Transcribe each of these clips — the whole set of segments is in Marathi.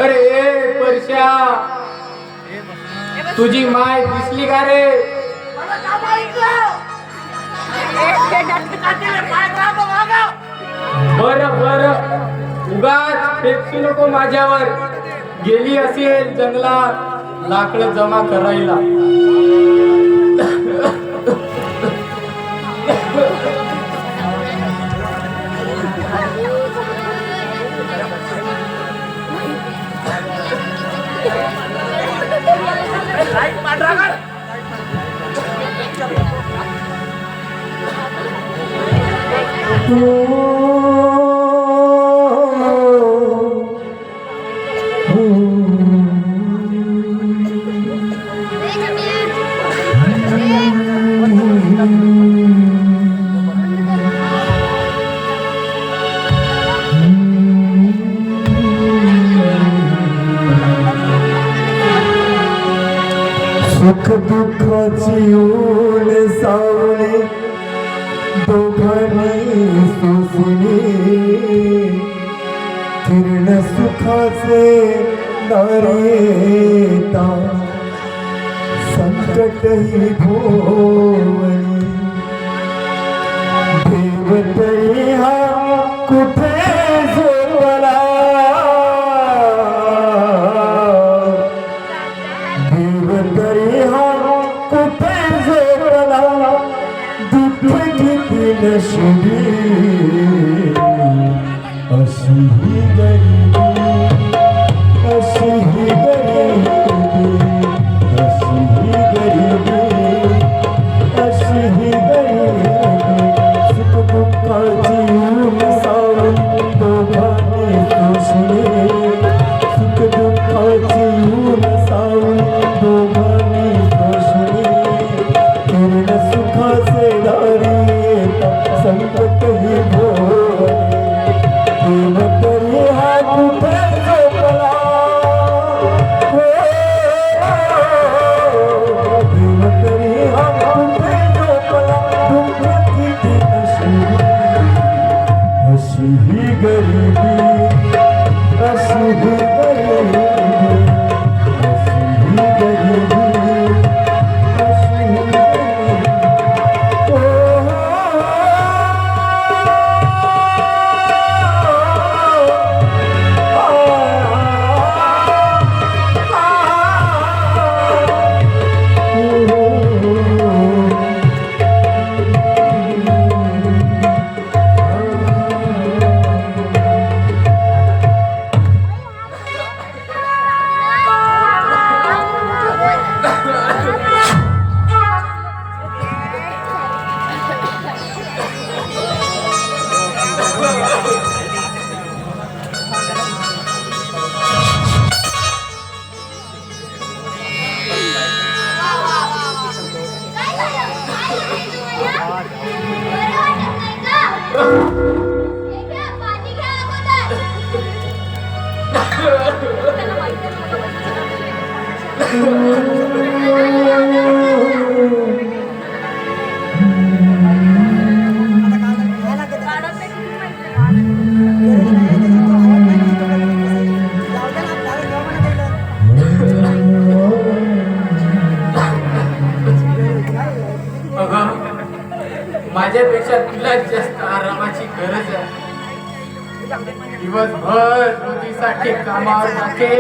अरे परश्या, तुझी माय दिसली का रे? बर बर, उगाच फेकू नको माझ्यावर. गेली असेल जंगलात लाकड जमा करायला. सुख दुःखाची ओढ सावळे दोघांनी सोसली. किरण सुखाचे दारी येता संकटही भोवली. देवतरी हा कुठे झोपला, देवतरी हा कुठे झोपला. दुःख किती नशिबी अशी ही गरिबी, अशी ही गरिबी, अशी ही गरिबी, अशी ही गरिबी. सुख दुःखाची ऊन सावली दोघांनी सोसली. सुख दुःखाची ऊन सावली दोघांनी सोसली. किरण सुखाचे दारी येता संकटही भोवली. देवतरी हा कुठे झोपला, देवतरी हा कुठे झोपला. दुःख किती नशिबी अशी ही गरिबी, अशी ही गरिबी, अशी ही गरिबी, अशी ही गरिबी. अगं, माझ्यापेक्षा तुला जास्त आरामाची गरज आहे. दिवसभर रोजीसाठी कामावर जाते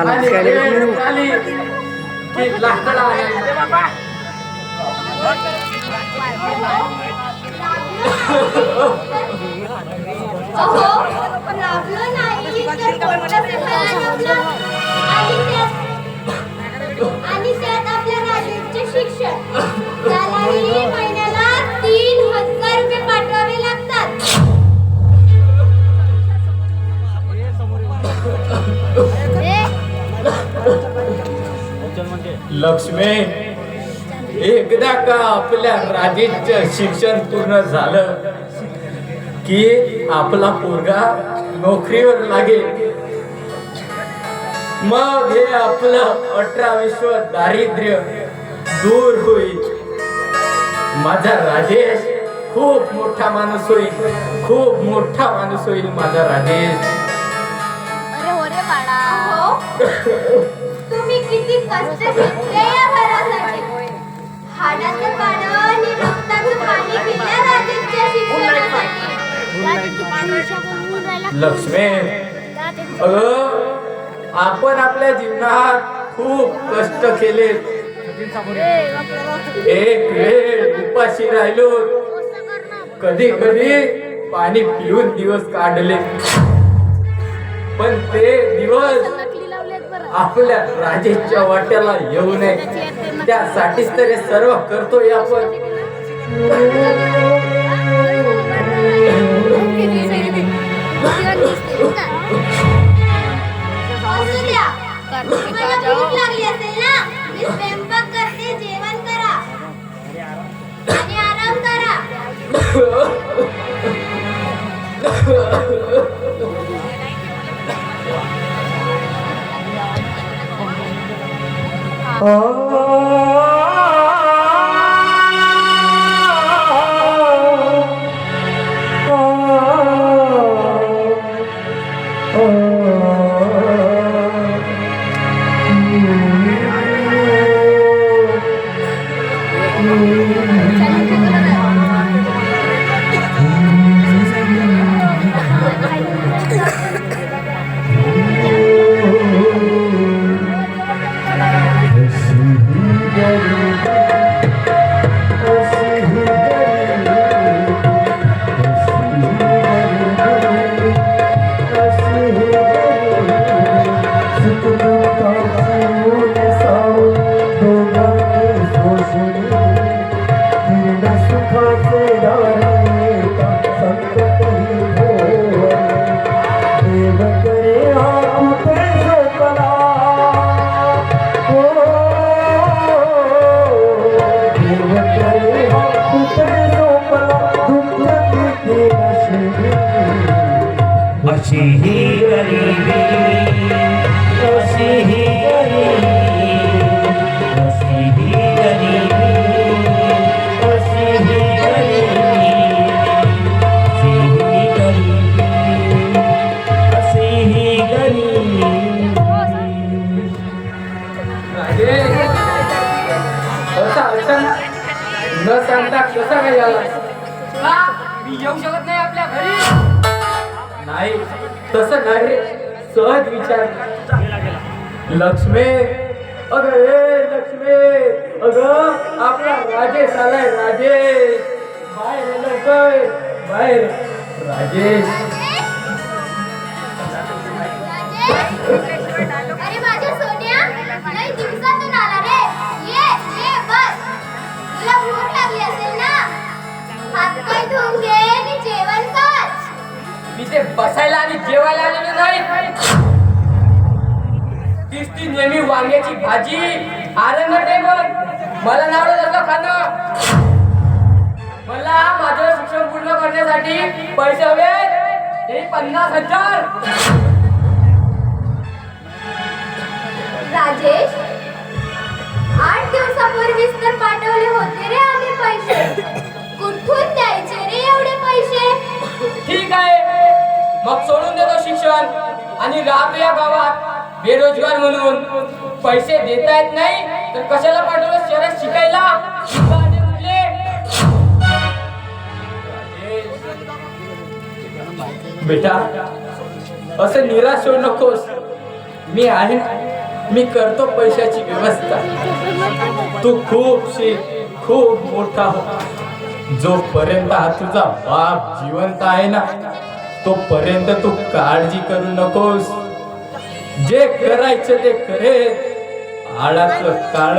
आणि वेळ झाली की लाकडं आणायला. अहो, लागलं नाही तर कोणतं फळ आणलं? आणि त्यात आपल्या राजेशचे शिक्षण. त्यालाही महिन्याला 3,000 रुपये पाठवावे लागतात. लक्ष्मी, एकदा का आपल्या राजेशचं शिक्षण पूर्ण झालं की आपला पोरगा नोकरीवर लागेल. मग हे आपलं 18 दारिद्र्य दूर होईल. माझा राजेश खूप मोठा माणूस होईल, खूप मोठा माणूस होईल माझा राजेश. अहो, तुम्ही किती कष्ट घेतले या घरासाठी. हाडाचं पानं आणि रक्ताचं पाणी केलं राजेशच्या शिक्षणासाठी. लक्ष्मी, आपण आपल्या जीवनात खूप कष्ट केले. एक वेळ उपाशी राहिलो, कधी कधी पाणी पिऊन दिवस काढले. पण ते दिवस आपल्या राजेशच्या वाट्याला येऊ नये, त्यासाठीच तर हे सर्व करतोय आपण. असू द्या. तुम्हाला भूक लागली असेल ना, मी स्वयंपाक करते, जेवण करा आणि आराम करा. अशी ही गरिबी, अशी ही गरिबी, अशी ही गरिबी, अशी ही गरिबी, अशी ही गरिबी. न सांगता कसा काय आला? मी येऊ शकत नाही आपल्या घरी. नाही, तसं नाही रे, सहज विचार. लक्ष्मी, अगं हे लक्ष्मी, अगं आपला राजेश आलाय. राजेश बाहेर ये लवकर, बाहेर. राजेश, अरे माझ्या सोन्या, लई दिवसातून आला रे. ये ये बस. तुला भूक लागली असेल ना, हात पाय धुवून घे आणि जेवण कर. मी ते बसायला आणि जेवायला आलेलो नाही. तीच ती नेहमी वांग्याची भाजी, आरंग टेबल, मला नावं जातं खाणं. मला माझं शिक्षण पूर्ण करण्यासाठी पैसे हवे, ते 50,000. राजेश, 8 दिवसापूर्वीच तर पाठवले होते रे आम्ही पैसे. कुठून द्यायचे रे एवढे पैसे? ठीक आहे, मग सोडून देतो शिक्षण आणि राहतो या गावात बेरोजगार म्हणून. पैसे देता येत नाही तर कशाला पाठवलं शहरात शिकायला? शिकायला म्हटले. बेटा, असं निराश होऊ नकोस. मी आहे ना, मी करतो पैशाची व्यवस्था. तू खूप शिक, खूप मोठा हो. जोपर्यंत हा तुझा बाप जिवंत आहे ना, तोपर्यंत तू काळजी करू नकोस. जे करायचं ते करेल. हाडाचं काळ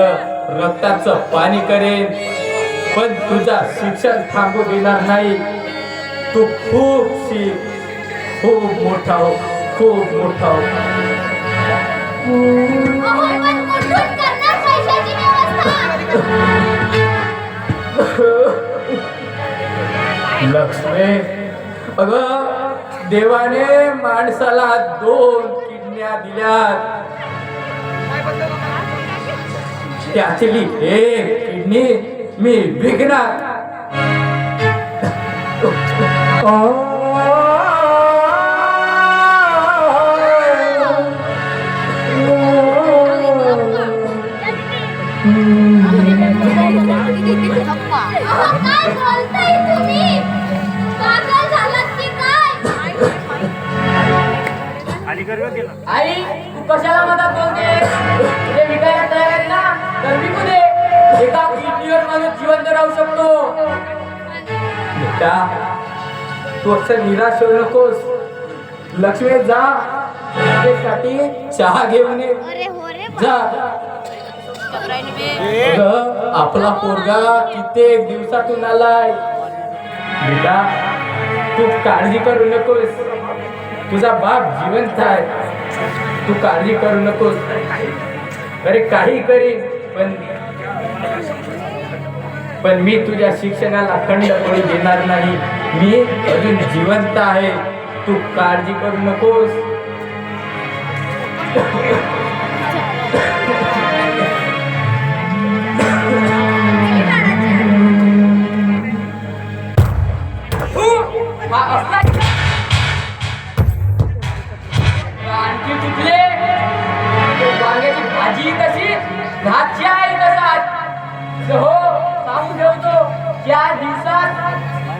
रक्ताचं पाणी करेल, पण तुझा शिक्षण थांबू देणार नाही. तू खूप शिक, खूप मोठा हो, खूप मोठा हो. अहो, पण कुठून करणार पैशाची व्यवस्था? लक्ष्मी, अगं देवाने माणसाला 2 किडन्या दिल्यात. त्यातली एक किडनी मी विकणार. अहो, काय बोलताय तुम्ही? पागल झालात की काय? आई, तू कशाला मदत बोलते? ते विकायला तयार आहेत ना, तर विकू दे. एका किडनीवर माणूस जिवंत राहू शकतो. बेटा, तू असं निराश होऊ नकोस. लक्ष्मी, जा त्यासाठी चहा घेऊन ये. जा. अगं, आपला पोरगा कित्येक दिवसातून आलाय. बेटा, तू काळजी करू नकोस. तुझा बाप जिवंत आहे. तू काळजी करू नकोस. अरे काही करीन, पण मी तुझ्या शिक्षणाला खंड पडू देणार नाही. मी अजून जिवंत आहे. तू काळजी करू नकोस. हा असला आणखी चुकले. वांग्याची भाजी कशी, भात आहे तसाच. हो, सांगून ठेवतो, 4 दिवसात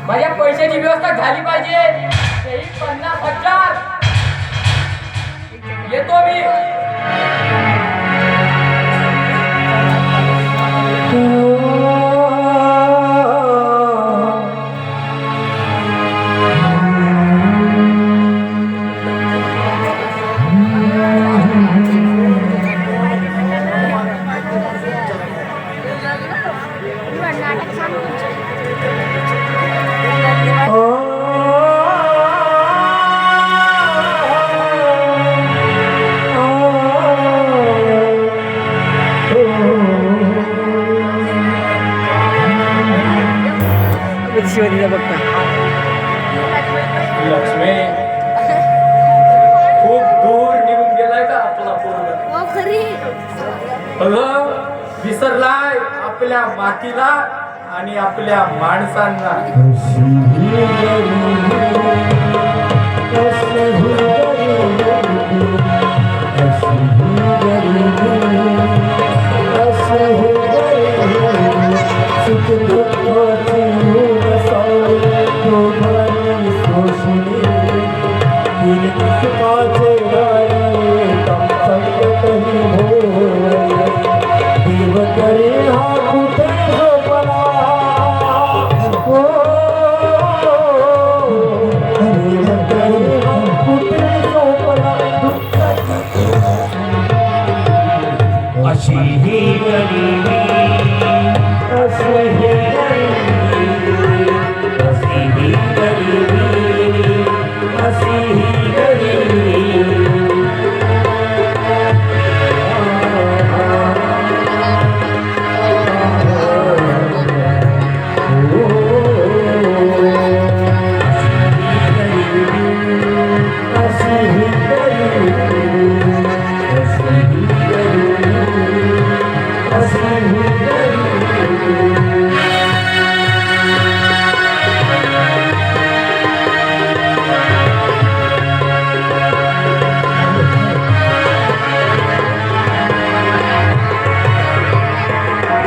माझ्या पैशाची व्यवस्था झाली पाहिजे. तेही 50,000. येतो मी. लक्ष्मी, खूप दूर निघून गेलाय का आपला पोरगा? अगं, विसरलाय आपल्या मातीला आणि आपल्या माणसांना. अशी ही गरिबी, अशी ही गरिबी, अशी ही गरिबी, अशी ही